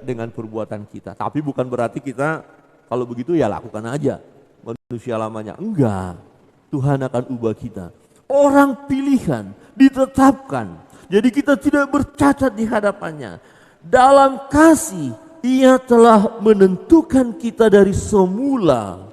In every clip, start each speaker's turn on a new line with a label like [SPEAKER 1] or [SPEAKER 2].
[SPEAKER 1] dengan perbuatan kita. Tapi bukan berarti kita kalau begitu ya lakukan aja manusia lamanya. Enggak, Tuhan akan ubah kita. Orang pilihan ditetapkan. Jadi kita tidak bercacat di hadapannya. Dalam kasih Ia telah menentukan kita dari semula.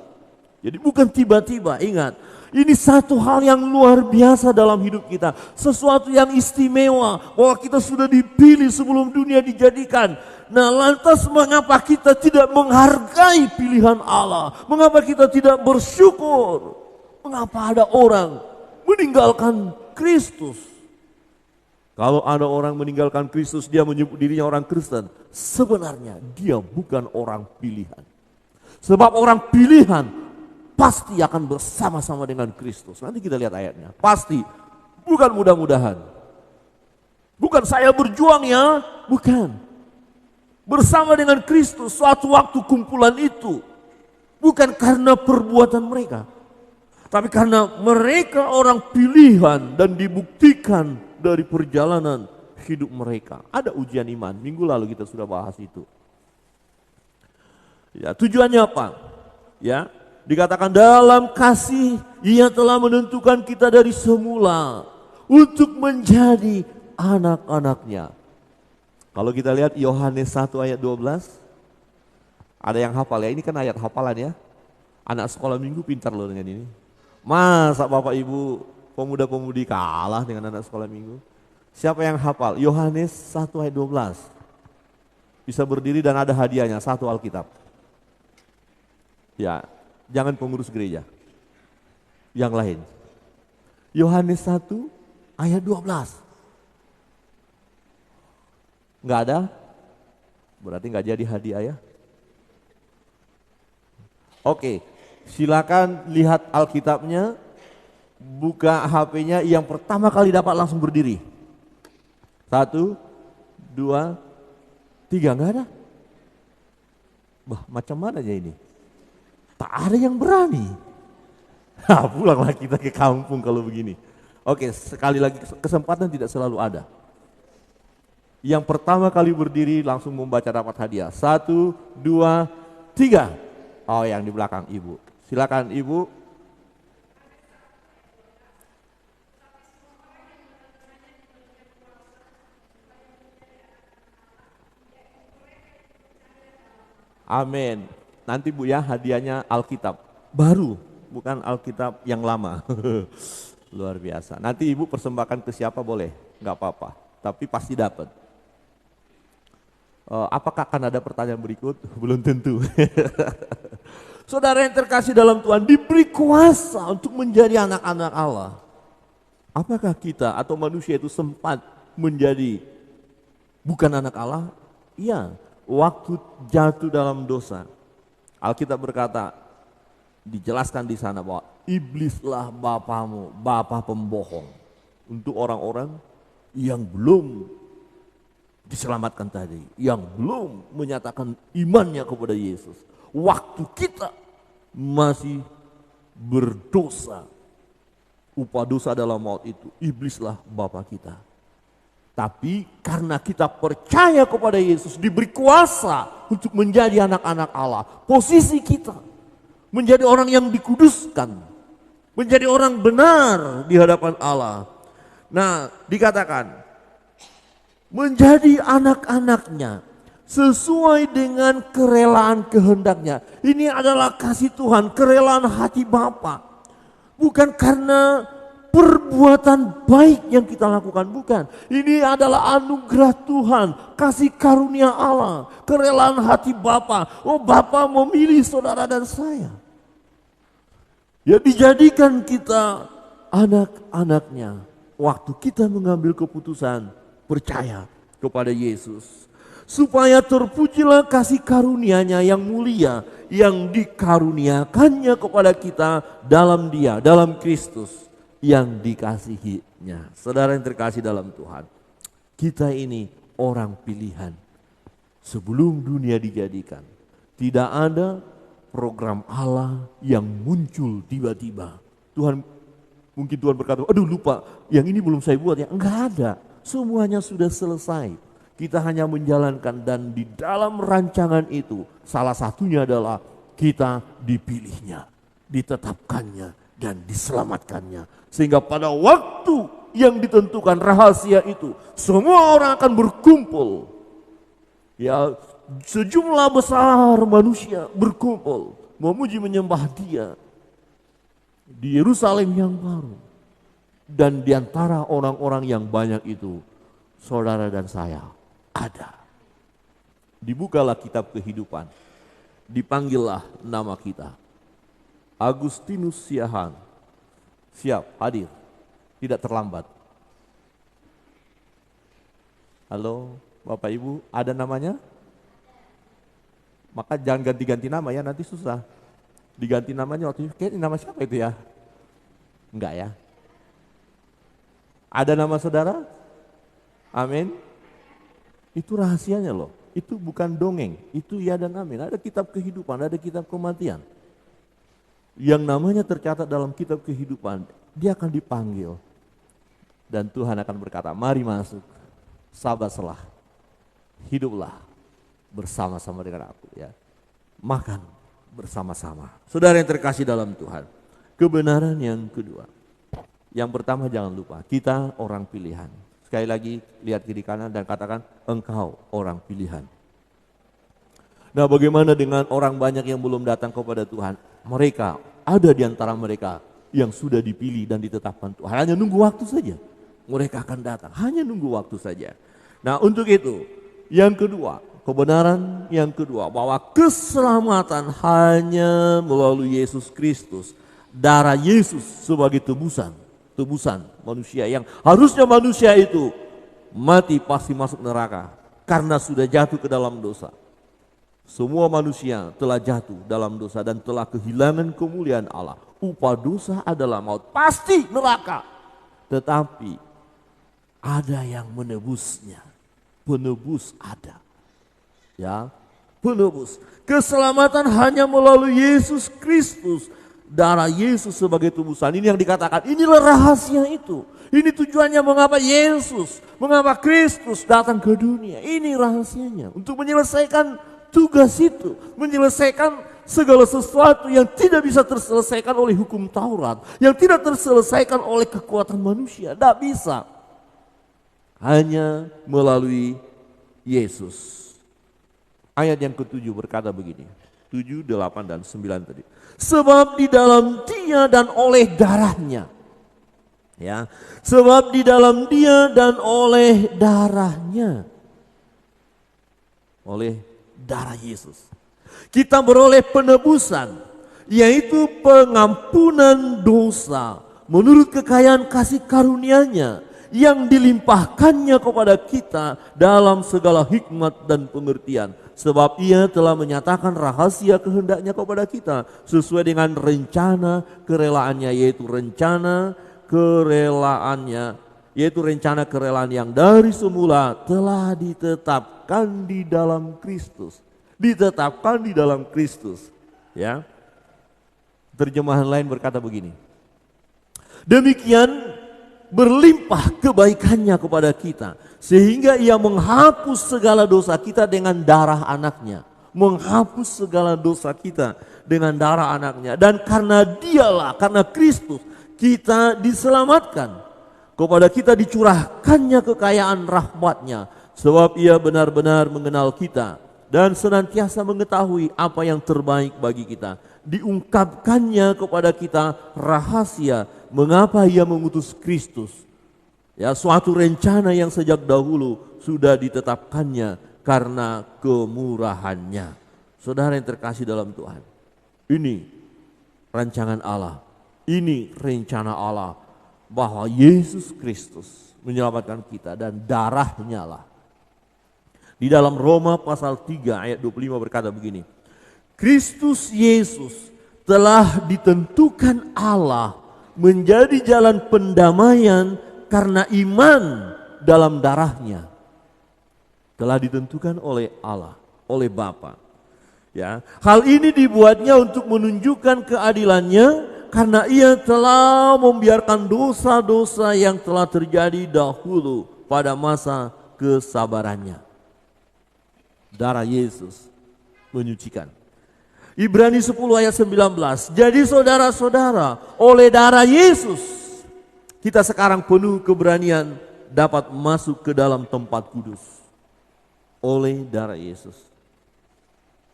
[SPEAKER 1] Jadi bukan tiba-tiba, ingat. Ini satu hal yang luar biasa dalam hidup kita. Sesuatu yang istimewa bahwa kita sudah dipilih sebelum dunia dijadikan. Nah, lantas mengapa kita tidak menghargai pilihan Allah? Mengapa kita tidak bersyukur? Mengapa ada orang meninggalkan Kristus? Kalau ada orang meninggalkan Kristus, dia menyebut dirinya orang Kristen. Sebenarnya dia bukan orang pilihan. Sebab orang pilihan pasti akan bersama-sama dengan Kristus. Nanti kita lihat ayatnya. Pasti. Bukan mudah-mudahan. Bukan saya berjuang ya. Bukan. Bersama dengan Kristus suatu waktu kumpulan itu. Bukan karena perbuatan mereka. Tapi karena mereka orang pilihan dan dibuktikan dari perjalanan hidup mereka. Ada ujian iman. Minggu lalu kita sudah bahas itu. Ya, tujuannya apa? Ya, dikatakan dalam kasih Ia telah menentukan kita dari semula untuk menjadi anak-anaknya. Kalau kita lihat Yohanes 1 ayat 12, ada yang hafal ya, ini kan ayat hafalan ya. Anak sekolah minggu pintar loh dengan ini. Masa Bapak Ibu pemuda-pemudi kalah dengan anak sekolah minggu? Siapa yang hafal? Yohanes 1 ayat 12. Bisa berdiri dan ada hadiahnya, satu Alkitab. Ya, jangan pengurus gereja. Yang lain. Yohanes 1 ayat 12. Enggak ada? Berarti enggak jadi hadiah ya. Oke, silakan lihat Alkitabnya. Buka HP-nya, yang pertama kali dapat langsung berdiri. 1, 2, 3, enggak ada. Bah, macam mana aja ini? Tak ada yang berani. Nah, pulanglah kita ke kampung kalau begini. Oke, sekali lagi, kesempatan tidak selalu ada. Yang pertama kali berdiri langsung membaca dapat hadiah. 1, 2, 3. Oh, yang di belakang Ibu. Silakan Ibu. Amin. Nanti Bu ya, hadiahnya Alkitab baru, bukan Alkitab yang lama. Luar biasa. Nanti Ibu persembahkan ke siapa boleh, nggak apa-apa. Tapi pasti dapat. Apakah akan ada pertanyaan berikut? Belum tentu. Saudara yang terkasih dalam Tuhan, diberi kuasa untuk menjadi anak-anak Allah. Apakah kita atau manusia itu sempat menjadi bukan anak Allah? Iya. Waktu jatuh dalam dosa, Alkitab berkata, dijelaskan di sana bahwa iblislah bapamu, bapa pembohong. Untuk orang-orang yang belum diselamatkan tadi, yang belum menyatakan imannya kepada Yesus. Waktu kita masih berdosa, upah dosa adalah maut itu, iblislah bapa kita. Tapi karena kita percaya kepada Yesus, diberi kuasa untuk menjadi anak-anak Allah. Posisi kita menjadi orang yang dikuduskan, menjadi orang benar di hadapan Allah. Nah, dikatakan menjadi anak-anaknya sesuai dengan kerelaan kehendaknya. Ini adalah kasih Tuhan, kerelaan hati Bapa. Bukan karena perbuatan baik yang kita lakukan, bukan. Ini adalah anugerah Tuhan, kasih karunia Allah, kerelaan hati Bapa. Oh, Bapa memilih saudara dan saya. Ya, dijadikan kita anak-anaknya. Waktu kita mengambil keputusan percaya kepada Yesus. Supaya terpujilah kasih karunia-Nya yang mulia, yang dikaruniakannya kepada kita dalam Dia, dalam Kristus yang dikasihinya. Saudara yang terkasih dalam Tuhan, kita ini orang pilihan. Sebelum dunia dijadikan, tidak ada program Allah yang muncul tiba-tiba. Mungkin Tuhan berkata, aduh lupa, yang ini belum saya buat ya. Enggak ada, semuanya sudah selesai. Kita hanya menjalankan, dan di dalam rancangan itu salah satunya adalah kita dipilihnya, ditetapkannya, dan diselamatkannya. Sehingga pada waktu yang ditentukan rahasia itu, semua orang akan berkumpul. Ya, sejumlah besar manusia berkumpul memuji menyembah Dia di Yerusalem yang baru. Dan di antara orang-orang yang banyak itu, saudara dan saya ada. Dibukalah kitab kehidupan, dipanggillah nama kita. Agustinus Siahaan, siap hadir, tidak terlambat. Halo Bapak Ibu, ada namanya? Maka jangan ganti-ganti nama ya, nanti susah. Diganti namanya waktu itu, kayak nama siapa itu ya? Enggak ya? Ada nama saudara? Amin. Itu rahasianya loh. Itu bukan dongeng, itu ya dan amin. Ada kitab kehidupan, ada kitab kematian. Yang namanya tercatat dalam kitab kehidupan, dia akan dipanggil. Dan Tuhan akan berkata, mari masuk, sabatlah, hiduplah bersama-sama dengan aku ya. Makan bersama-sama. Saudara yang terkasih dalam Tuhan, kebenaran yang kedua. Yang pertama jangan lupa, kita orang pilihan. Sekali lagi lihat kiri kanan dan katakan, engkau orang pilihan. Nah, bagaimana dengan orang banyak yang belum datang kepada Tuhan? Mereka, ada di antara mereka yang sudah dipilih dan ditetapkan Tuhan. Hanya nunggu waktu saja. Mereka akan datang, hanya nunggu waktu saja. Nah, untuk itu, yang kedua, kebenaran yang kedua, bahwa keselamatan hanya melalui Yesus Kristus. Darah Yesus sebagai tebusan manusia, yang harusnya manusia itu mati pasti masuk neraka karena sudah jatuh ke dalam dosa. Semua manusia telah jatuh dalam dosa dan telah kehilangan kemuliaan Allah. Upah dosa adalah maut, pasti neraka. Tetapi ada yang menebusnya. Penebus ada. Ya, penebus. Keselamatan hanya melalui Yesus Kristus. Darah Yesus sebagai tebusan. Ini yang dikatakan, inilah rahasia itu. Ini tujuannya mengapa Yesus, mengapa Kristus datang ke dunia. Ini rahasianya, untuk menyelesaikan tugas itu, menyelesaikan segala sesuatu yang tidak bisa terselesaikan oleh hukum Taurat, yang tidak terselesaikan oleh kekuatan manusia. Tidak bisa. Hanya melalui Yesus. Ayat yang ke-7 berkata begini. 7, 8, dan 9 tadi. Sebab di dalam Dia dan oleh darahnya. Ya, sebab di dalam Dia dan oleh darahnya. Oleh darah Yesus. Kita beroleh penebusan, yaitu pengampunan dosa menurut kekayaan kasih karunia-Nya yang dilimpahkannya kepada kita dalam segala hikmat dan pengertian. Sebab Ia telah menyatakan rahasia kehendak-Nya kepada kita sesuai dengan rencana kerelaannya, yaitu rencana kerelaan yang dari semula telah ditetapkan di dalam Kristus. Ditetapkan di dalam Kristus. Ya. Terjemahan lain berkata begini. Demikian berlimpah kebaikannya kepada kita, sehingga Ia menghapus segala dosa kita dengan darah Anaknya. Menghapus segala dosa kita dengan darah Anaknya. Dan karena Dialah, karena Kristus, kita diselamatkan. Kepada kita dicurahkannya kekayaan rahmat-Nya, sebab Ia benar-benar mengenal kita dan senantiasa mengetahui apa yang terbaik bagi kita. Diungkapkannya kepada kita rahasia mengapa Ia mengutus Kristus. Ya, suatu rencana yang sejak dahulu sudah ditetapkannya karena kemurahan-Nya. Saudara yang terkasih dalam Tuhan, ini rancangan Allah, ini rencana Allah, bahwa Yesus Kristus menyelamatkan kita dan darah-Nya lah. Di dalam Roma pasal 3 ayat 25 berkata begini. Kristus Yesus telah ditentukan Allah menjadi jalan pendamaian karena iman dalam darah-Nya. Telah ditentukan oleh Allah, oleh Bapa. Ya, hal ini dibuatnya untuk menunjukkan keadilan-Nya karena Ia telah membiarkan dosa-dosa yang telah terjadi dahulu pada masa kesabaran-Nya. Darah Yesus menyucikan. Ibrani 10 ayat 19. Jadi saudara-saudara, oleh darah Yesus kita sekarang penuh keberanian dapat masuk ke dalam tempat kudus. Oleh darah Yesus.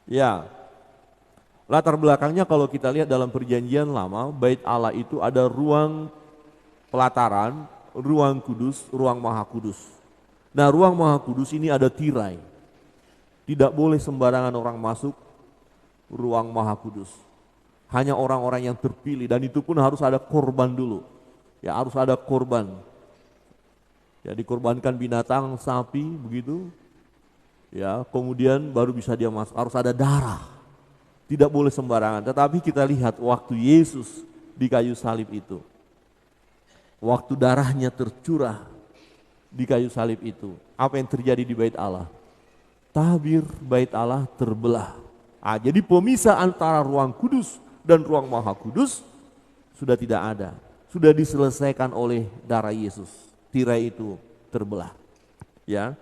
[SPEAKER 1] Ya. Latar belakangnya kalau kita lihat dalam perjanjian lama, bait Allah itu ada ruang pelataran, ruang kudus, ruang maha kudus. Nah, ruang maha kudus ini ada tirai. Tidak boleh sembarangan orang masuk ruang maha kudus. Hanya orang-orang yang terpilih, dan itu pun harus ada korban dulu. Ya, harus ada korban. Ya, dikorbankan binatang, sapi, begitu. Ya, kemudian baru bisa dia masuk. Harus ada darah. Tidak boleh sembarangan. Tetapi kita lihat waktu Yesus di kayu salib itu. Waktu darahnya tercurah di kayu salib itu. Apa yang terjadi di bait Allah? Tabir bait Allah terbelah. Jadi pemisah antara ruang kudus dan ruang maha kudus sudah tidak ada. Sudah diselesaikan oleh darah Yesus. Tirai itu terbelah. Ya.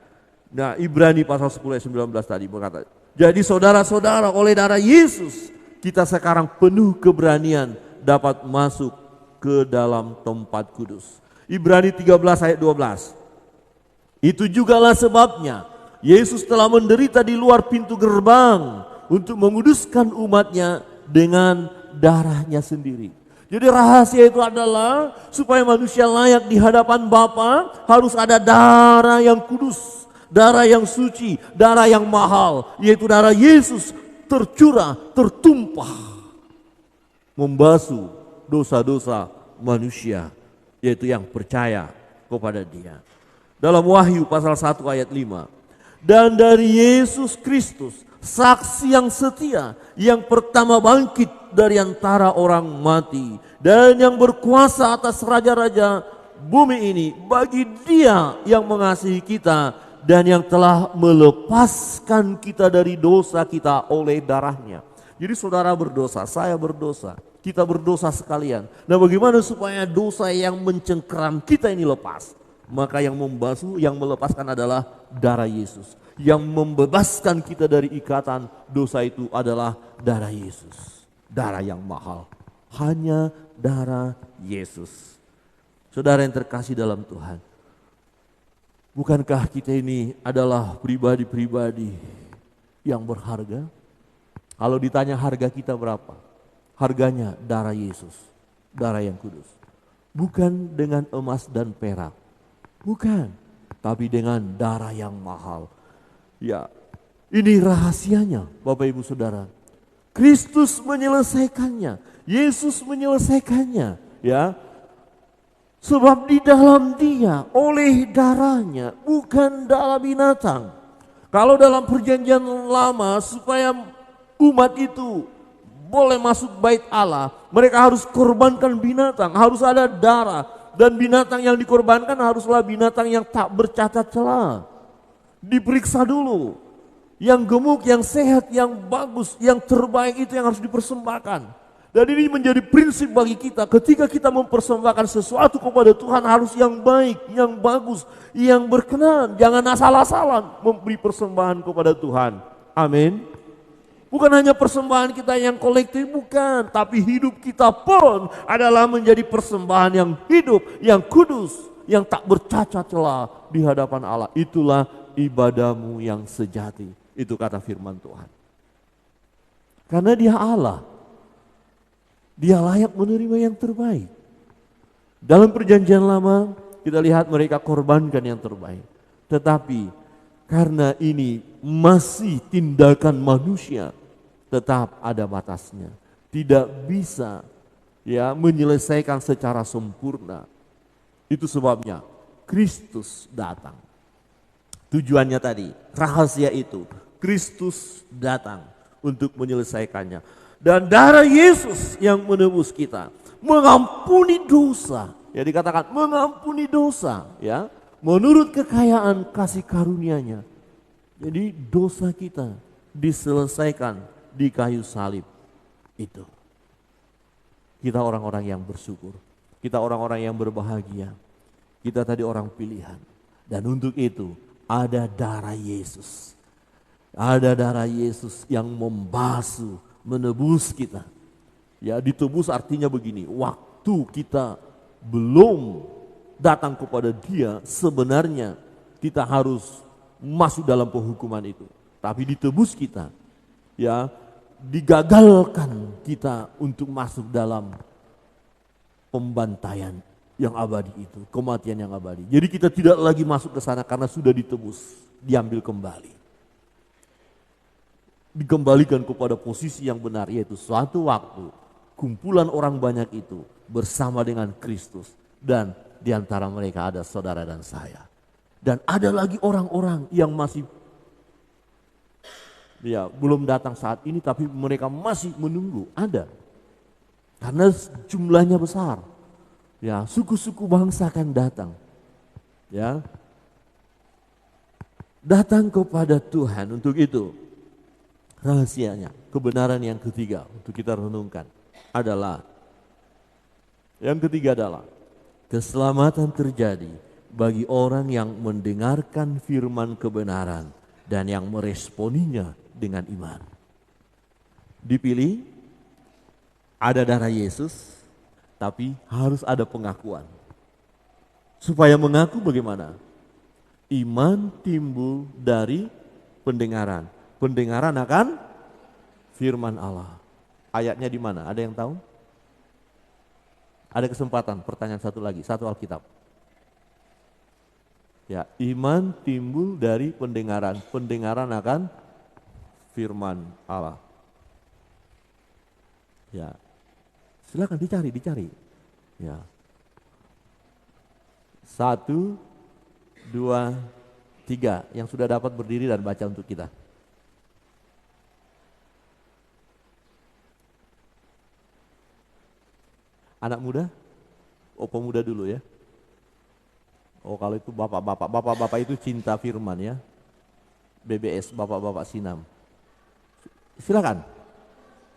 [SPEAKER 1] Nah, Ibrani pasal 10 ayat 19 tadi berkata, jadi saudara-saudara, oleh darah Yesus kita sekarang penuh keberanian dapat masuk ke dalam tempat kudus. Ibrani 13 ayat 12. Itu jugalah sebabnya Yesus telah menderita di luar pintu gerbang untuk menguduskan umatnya dengan darahnya sendiri. Jadi rahasia itu adalah supaya manusia layak di hadapan Bapa harus ada darah yang kudus, darah yang suci, darah yang mahal, yaitu darah Yesus tercurah, tertumpah, membasuh dosa-dosa manusia, yaitu yang percaya kepada Dia. Dalam Wahyu pasal 1 ayat 5. Dan dari Yesus Kristus, saksi yang setia, yang pertama bangkit dari antara orang mati, dan yang berkuasa atas raja-raja bumi ini, bagi Dia yang mengasihi kita dan yang telah melepaskan kita dari dosa kita oleh darahnya. Jadi saudara berdosa, saya berdosa, kita berdosa sekalian. Nah, bagaimana supaya dosa yang mencengkeram kita ini lepas? Maka yang membasuh, yang melepaskan adalah darah Yesus. Yang membebaskan kita dari ikatan dosa itu adalah darah Yesus. Darah yang mahal. Hanya darah Yesus. Saudara yang terkasih dalam Tuhan. Bukankah kita ini adalah pribadi-pribadi yang berharga? Kalau ditanya harga kita berapa? Harganya darah Yesus. Darah yang kudus. Bukan dengan emas dan perak. Bukan, tapi dengan darah yang mahal. Ya, ini rahasianya Bapak Ibu Saudara. Kristus menyelesaikannya, Yesus menyelesaikannya, ya. Sebab di dalam Dia, oleh darahnya, bukan darah binatang. Kalau dalam perjanjian lama supaya umat itu boleh masuk bait Allah, mereka harus korbankan binatang, harus ada darah. Dan binatang yang dikorbankan haruslah binatang yang tak bercacat celah. Diperiksa dulu. Yang gemuk, yang sehat, yang bagus, yang terbaik itu yang harus dipersembahkan. Dan ini menjadi prinsip bagi kita. Ketika kita mempersembahkan sesuatu kepada Tuhan harus yang baik, yang bagus, yang berkenan. Jangan asal-asalan memberi persembahan kepada Tuhan. Amin. Bukan hanya persembahan kita yang kolektif, bukan. Tapi hidup kita pun adalah menjadi persembahan yang hidup, yang kudus, yang tak bercacat celah di hadapan Allah. Itulah ibadahmu yang sejati. Itu kata firman Tuhan. Karena Dia Allah. Dia layak menerima yang terbaik. Dalam perjanjian lama kita lihat mereka korbankan yang terbaik. Tetapi karena ini masih tindakan manusia, tetap ada batasnya. Tidak bisa ya menyelesaikan secara sempurna. Itu sebabnya Kristus datang. Tujuannya tadi, rahasia itu, Kristus datang untuk menyelesaikannya. Dan darah Yesus yang menebus kita, mengampuni dosa. Ya dikatakan mengampuni dosa, ya. Menurut kekayaan kasih karunia-Nya. Jadi dosa kita diselesaikan di kayu salib itu. Kita orang-orang yang bersyukur. Kita orang-orang yang berbahagia. Kita tadi orang pilihan. Dan untuk itu ada darah Yesus. Ada darah Yesus yang membasuh, menebus kita. Ya, ditebus artinya begini, waktu kita belum datang kepada Dia, sebenarnya kita harus masuk dalam penghukuman itu. Tapi ditebus kita, ya, digagalkan kita untuk masuk dalam pembantaian yang abadi itu, kematian yang abadi. Jadi kita tidak lagi masuk ke sana karena sudah ditebus, diambil kembali. Dikembalikan kepada posisi yang benar, yaitu suatu waktu kumpulan orang banyak itu bersama dengan Kristus, dan di antara mereka ada saudara dan saya. Dan ada lagi orang-orang yang masih belum datang saat ini, tapi mereka masih menunggu, ada. Karena jumlahnya besar. Ya, suku-suku bangsa akan datang. Ya. Datang kepada Tuhan. Untuk itu rahasianya, kebenaran yang ketiga untuk kita renungkan adalah, yang ketiga adalah keselamatan terjadi bagi orang yang mendengarkan firman kebenaran dan yang meresponinya dengan iman. Dipilih, ada darah Yesus, tapi harus ada pengakuan. Supaya mengaku bagaimana? Iman timbul dari pendengaran. Pendengaran akan firman Allah. Ayatnya di mana? Ada yang tahu? Ada kesempatan, pertanyaan satu lagi, satu Alkitab. Ya, iman timbul dari pendengaran. Pendengaran akan firman Allah. Ya, silakan dicari. Ya, 1, 2, 3. Yang sudah dapat berdiri dan baca untuk kita. Anak muda? Oh, pemuda dulu ya. Oh, kalau itu bapak-bapak itu cinta firman ya. BBS, bapak-bapak Sinam. Silakan.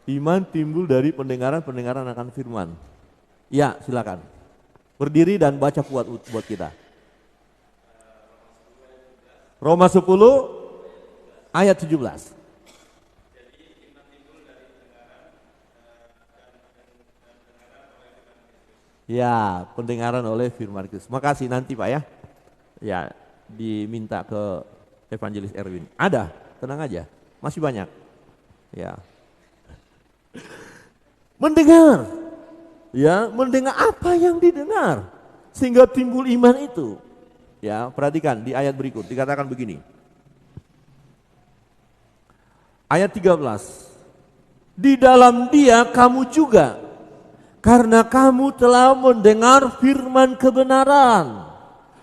[SPEAKER 1] Iman timbul dari pendengaran akan firman. Ya, silakan. Berdiri dan baca buat kita. Roma 10 ayat 17. Ya, pendengaran oleh firman Kristus. Makasih, nanti Pak ya. Ya, diminta ke Evangelis Erwin. Ada, tenang aja. Masih banyak. Ya. Mendengar. Ya, mendengar apa yang didengar sehingga timbul iman itu. Ya, perhatikan di ayat berikut dikatakan begini. Ayat 13. Di dalam Dia kamu juga, karena kamu telah mendengar firman kebenaran.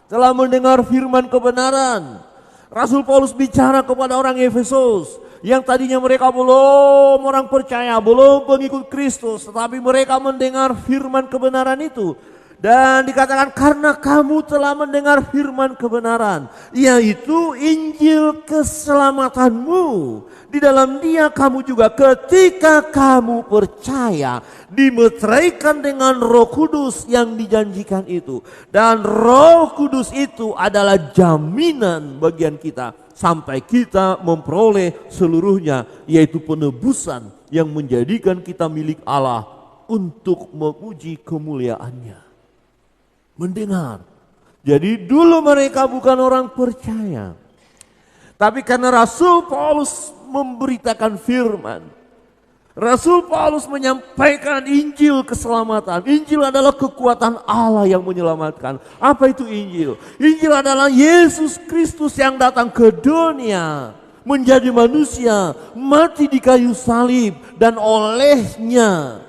[SPEAKER 1] Telah mendengar firman kebenaran. Rasul Paulus bicara kepada orang Efesus yang tadinya mereka belum orang percaya, belum pengikut Kristus, tetapi mereka mendengar firman kebenaran itu. Dan dikatakan karena kamu telah mendengar firman kebenaran, yaitu Injil keselamatanmu. Di dalam Dia kamu juga ketika kamu percaya dimeteraikan dengan Roh Kudus yang dijanjikan itu. Dan Roh Kudus itu adalah jaminan bagian kita sampai kita memperoleh seluruhnya, yaitu penebusan yang menjadikan kita milik Allah untuk memuji kemuliaan-Nya. Mendengar. Jadi dulu mereka bukan orang percaya. Tapi karena Rasul Paulus memberitakan firman, Rasul Paulus menyampaikan Injil keselamatan. Injil adalah kekuatan Allah yang menyelamatkan. Apa itu Injil? Injil adalah Yesus Kristus yang datang ke dunia, menjadi manusia, mati di kayu salib, dan olehnya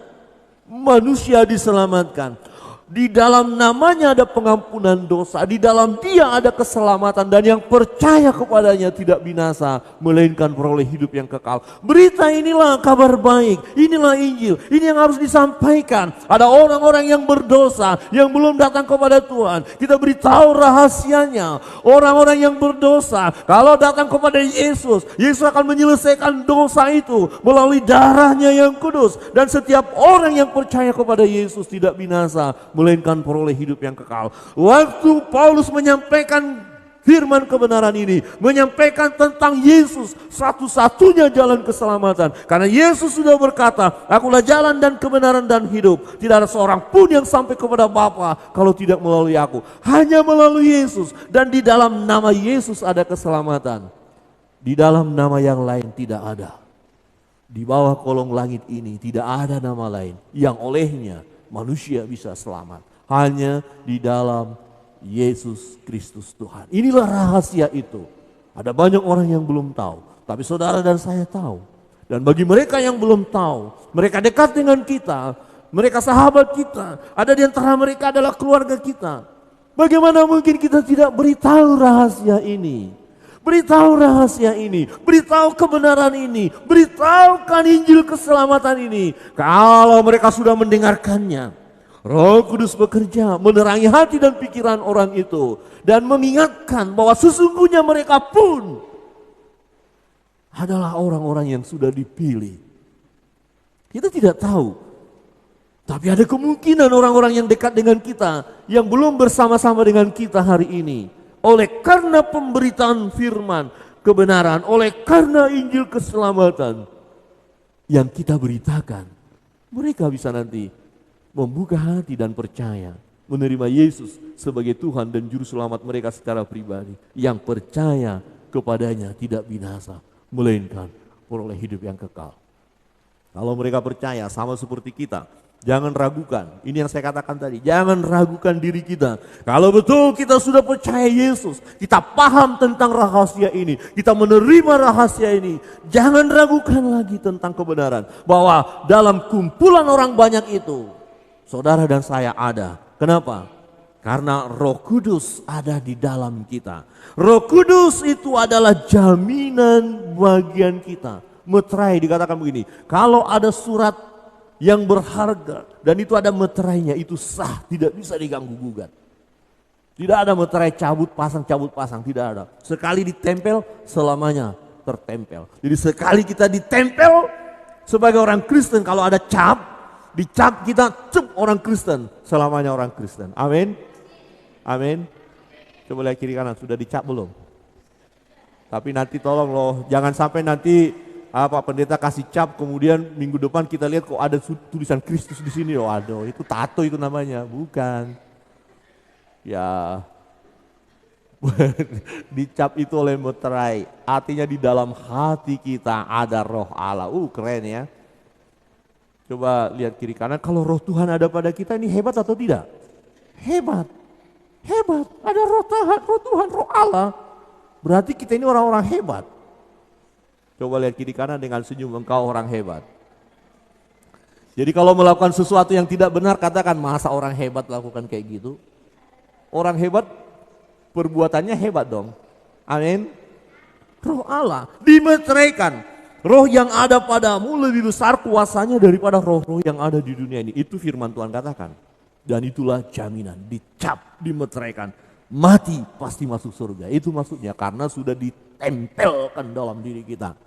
[SPEAKER 1] manusia diselamatkan. Di dalam namanya ada pengampunan dosa, di dalam Dia ada keselamatan, dan yang percaya kepadanya tidak binasa, melainkan peroleh hidup yang kekal. Berita inilah kabar baik, inilah Injil, ini yang harus disampaikan. Ada orang-orang yang berdosa, yang belum datang kepada Tuhan, kita beritahu rahasianya. Orang-orang yang berdosa, kalau datang kepada Yesus, Yesus akan menyelesaikan dosa itu melalui darahnya yang kudus. Dan setiap orang yang percaya kepada Yesus tidak binasa, melainkan peroleh hidup yang kekal. Waktu Paulus menyampaikan firman kebenaran ini, menyampaikan tentang Yesus, satu-satunya jalan keselamatan. Karena Yesus sudah berkata, akulah jalan dan kebenaran dan hidup. Tidak ada seorang pun yang sampai kepada Bapa kalau tidak melalui aku. Hanya melalui Yesus, dan di dalam nama Yesus ada keselamatan. Di dalam nama yang lain tidak ada. Di bawah kolong langit ini tidak ada nama lain yang olehnya manusia bisa selamat. Hanya di dalam Yesus Kristus Tuhan. Inilah rahasia itu. Ada banyak orang yang belum tahu, tapi saudara dan saya tahu. Dan bagi mereka yang belum tahu, mereka dekat dengan kita, mereka sahabat kita, ada di antara mereka adalah keluarga kita. Bagaimana mungkin kita tidak beritahu rahasia ini? Beritahu rahasia ini, beritahu kebenaran ini, beritahukan Injil keselamatan ini. Kalau mereka sudah mendengarkannya, Roh Kudus bekerja menerangi hati dan pikiran orang itu dan mengingatkan bahwa sesungguhnya mereka pun adalah orang-orang yang sudah dipilih. Kita tidak tahu, tapi ada kemungkinan orang-orang yang dekat dengan kita yang belum bersama-sama dengan kita hari ini. Oleh karena pemberitaan firman kebenaran, oleh karena Injil keselamatan yang kita beritakan, mereka bisa nanti membuka hati dan percaya, menerima Yesus sebagai Tuhan dan Juru Selamat mereka secara pribadi. Yang percaya kepadanya tidak binasa, melainkan peroleh hidup yang kekal. Kalau mereka percaya sama seperti kita, jangan ragukan. Ini yang saya katakan tadi, jangan ragukan diri kita. Kalau betul kita sudah percaya Yesus, kita paham tentang rahasia ini, kita menerima rahasia ini, jangan ragukan lagi tentang kebenaran. Bahwa dalam kumpulan orang banyak itu, saudara dan saya ada. Kenapa? Karena Roh Kudus ada di dalam kita. Roh Kudus itu adalah jaminan bagian kita. Meterai dikatakan begini, kalau ada surat yang berharga dan itu ada meterainya, itu sah, tidak bisa diganggu gugat. Tidak ada meterai cabut pasang, tidak ada. Sekali ditempel, selamanya tertempel. Jadi sekali kita ditempel sebagai orang Kristen, kalau ada cap, dicap kita orang Kristen, selamanya orang Kristen. Amin. Amin. Coba lihat kiri kanan, sudah dicap belum? Tapi nanti tolong loh, jangan sampai nanti pendeta kasih cap, kemudian minggu depan kita lihat kok ada tulisan Kristus di sini. Oh, aduh, itu tato itu namanya, bukan. Ya. Dicap itu oleh meterai, artinya di dalam hati kita ada Roh Allah. Keren ya. Coba lihat kiri kanan, kalau Roh Tuhan ada pada kita ini hebat atau tidak? Hebat, hebat. Ada Roh Tuhan, Roh Allah. Berarti kita ini orang-orang hebat. Coba lihat kiri kanan dengan senyum, engkau orang hebat. Jadi kalau melakukan sesuatu yang tidak benar, katakan, masa orang hebat lakukan kayak gitu? Orang hebat perbuatannya hebat dong. Amin. Roh Allah dimeteraikan. Roh yang ada padamu lebih besar kuasanya daripada roh-roh yang ada di dunia ini. Itu firman Tuhan katakan. Dan itulah jaminan, dicap, dimeteraikan. Mati pasti masuk surga. Itu maksudnya karena sudah ditempelkan dalam diri kita.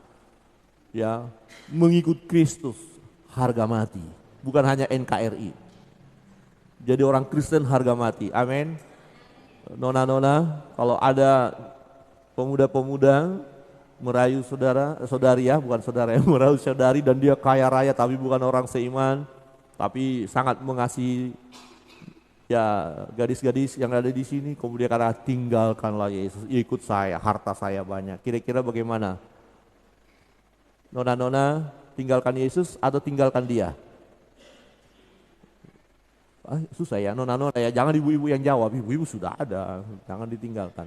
[SPEAKER 1] Ya, mengikut Kristus harga mati. Bukan hanya NKRI. Jadi orang Kristen harga mati. Amin. Nona-nona, kalau ada pemuda-pemuda merayu saudari ya, bukan saudara yang merayu saudari dan dia kaya raya tapi bukan orang seiman, tapi sangat mengasihi ya gadis-gadis yang ada di sini, kemudian kata tinggalkanlah Yesus, ikut saya, harta saya banyak. Kira-kira bagaimana? Nona-nona, tinggalkan Yesus atau tinggalkan dia? Susah ya, nona-nona ya, jangan ibu-ibu yang jawab, ibu-ibu sudah ada, jangan ditinggalkan.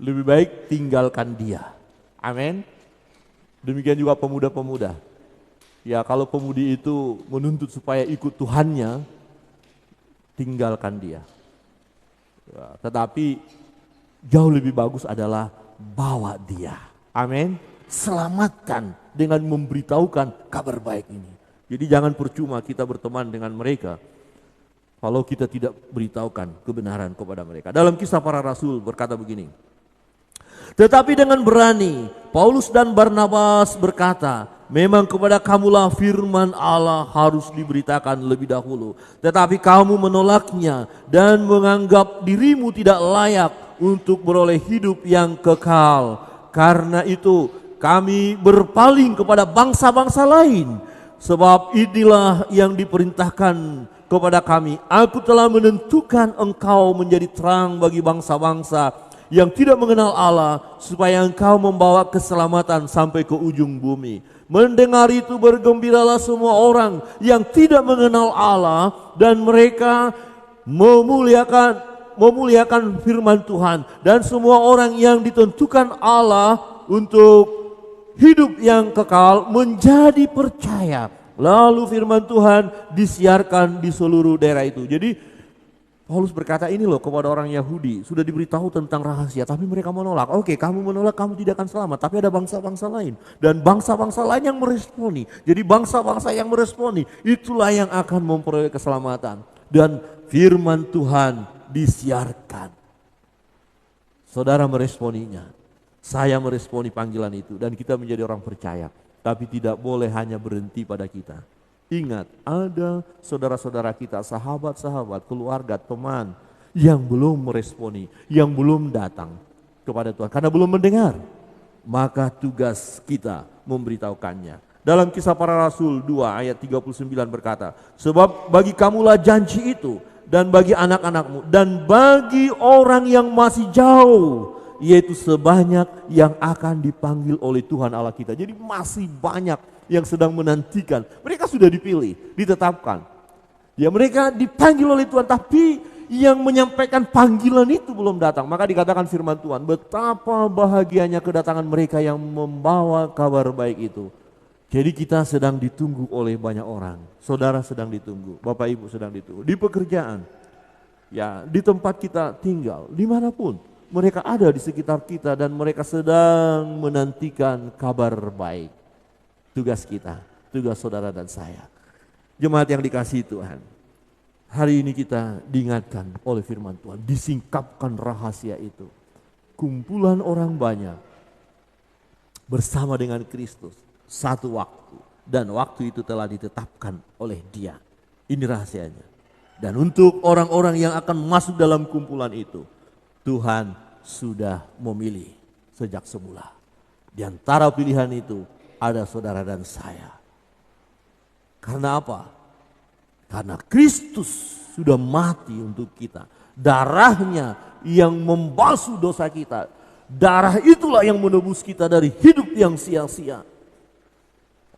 [SPEAKER 1] Lebih baik tinggalkan dia. Amin. Demikian juga pemuda-pemuda. Ya, kalau pemudi itu menuntut supaya ikut Tuhannya, tinggalkan dia. Ya, tetapi jauh lebih bagus adalah bawa dia. Amin. Selamatkan dengan memberitahukan kabar baik ini. Jadi jangan percuma kita berteman dengan mereka kalau kita tidak beritahukan kebenaran kepada mereka. Dalam Kisah Para Rasul berkata begini. Tetapi dengan berani, Paulus dan Barnabas berkata, memang kepada kamulah firman Allah harus diberitakan lebih dahulu. Tetapi kamu menolaknya dan menganggap dirimu tidak layak untuk beroleh hidup yang kekal. Karena itu kami berpaling kepada bangsa-bangsa lain, sebab inilah yang diperintahkan kepada kami. Aku telah menentukan engkau menjadi terang bagi bangsa-bangsa yang tidak mengenal Allah, supaya engkau membawa keselamatan sampai ke ujung bumi. Mendengar itu bergembiralah semua orang yang tidak mengenal Allah, dan mereka memuliakan firman Tuhan. Dan semua orang yang ditentukan Allah untuk hidup yang kekal menjadi percaya. Lalu firman Tuhan disiarkan di seluruh daerah itu. Jadi Paulus berkata ini loh kepada orang Yahudi, sudah diberitahu tentang rahasia tapi mereka menolak. Oke, kamu menolak, kamu tidak akan selamat, tapi ada bangsa-bangsa lain. Dan bangsa-bangsa lain yang meresponi. Jadi bangsa-bangsa yang meresponi, itulah yang akan memperoleh keselamatan. Dan firman Tuhan disiarkan. Saudara meresponinya, saya meresponi panggilan itu, dan kita menjadi orang percaya. Tapi tidak boleh hanya berhenti pada kita. Ingat, ada saudara-saudara kita, sahabat-sahabat, keluarga, teman yang belum meresponi, yang belum datang kepada Tuhan karena belum mendengar. Maka tugas kita memberitahukannya. Dalam Kisah Para Rasul 2 ayat 39 berkata, sebab bagi kamulah janji itu, dan bagi anak-anakmu, dan bagi orang yang masih jauh, yaitu sebanyak yang akan dipanggil oleh Tuhan Allah kita. Jadi masih banyak yang sedang menantikan. Mereka sudah dipilih, ditetapkan. Ya, mereka dipanggil oleh Tuhan, tapi yang menyampaikan panggilan itu belum datang. Maka dikatakan firman Tuhan, betapa bahagianya kedatangan mereka yang membawa kabar baik itu. Jadi kita sedang ditunggu oleh banyak orang. Saudara sedang ditunggu, Bapak Ibu sedang ditunggu. Di pekerjaan, ya, di tempat kita tinggal, dimanapun. Mereka ada di sekitar kita dan mereka sedang menantikan kabar baik. Tugas kita, tugas saudara dan saya. Jemaat yang dikasihi Tuhan, hari ini kita diingatkan oleh firman Tuhan, disingkapkan rahasia itu. Kumpulan orang banyak bersama dengan Kristus satu waktu, dan waktu itu telah ditetapkan oleh Dia. Ini rahasianya. Dan untuk orang-orang yang akan masuk dalam kumpulan itu, Tuhan sudah memilih sejak semula. Di antara pilihan itu ada saudara dan saya. Karena apa? Karena Kristus sudah mati untuk kita. Darahnya yang membasuh dosa kita. Darah itulah yang menebus kita dari hidup yang sia-sia.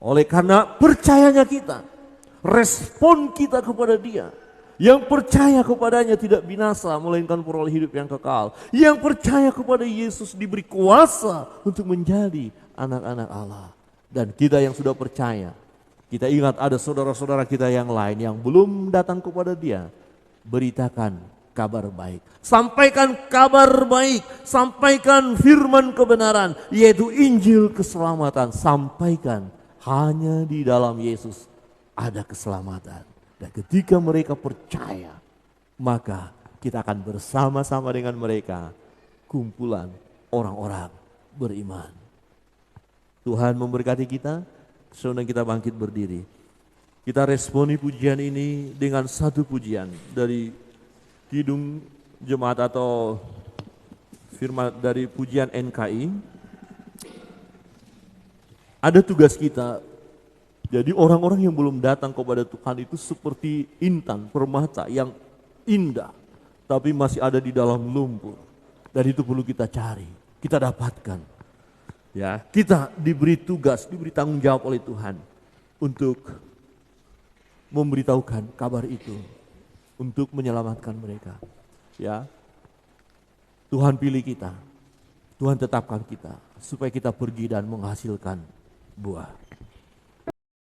[SPEAKER 1] Oleh karena percayanya kita, respon kita kepada Dia. Yang percaya kepadanya tidak binasa, melainkan peroleh hidup yang kekal. Yang percaya kepada Yesus diberi kuasa untuk menjadi anak-anak Allah. Dan kita yang sudah percaya, kita ingat ada saudara-saudara kita yang lain yang belum datang kepada Dia. Beritakan kabar baik. Sampaikan kabar baik. Sampaikan firman kebenaran, yaitu Injil keselamatan. Sampaikan hanya di dalam Yesus ada keselamatan. Dan ketika mereka percaya, maka kita akan bersama-sama dengan mereka kumpulan orang-orang beriman. Tuhan memberkati kita, sebelum kita bangkit berdiri. Kita responi pujian ini dengan satu pujian dari Kidung Jemaat atau firman dari pujian NKI. Ada tugas kita. Jadi orang-orang yang belum datang kepada Tuhan itu seperti intan permata yang indah, tapi masih ada di dalam lumpur. Dan itu perlu kita cari, kita dapatkan. Ya, kita diberi tugas, diberi tanggung jawab oleh Tuhan untuk memberitahukan kabar itu, untuk menyelamatkan mereka. Ya, Tuhan pilih kita, Tuhan tetapkan kita supaya kita pergi dan menghasilkan buah.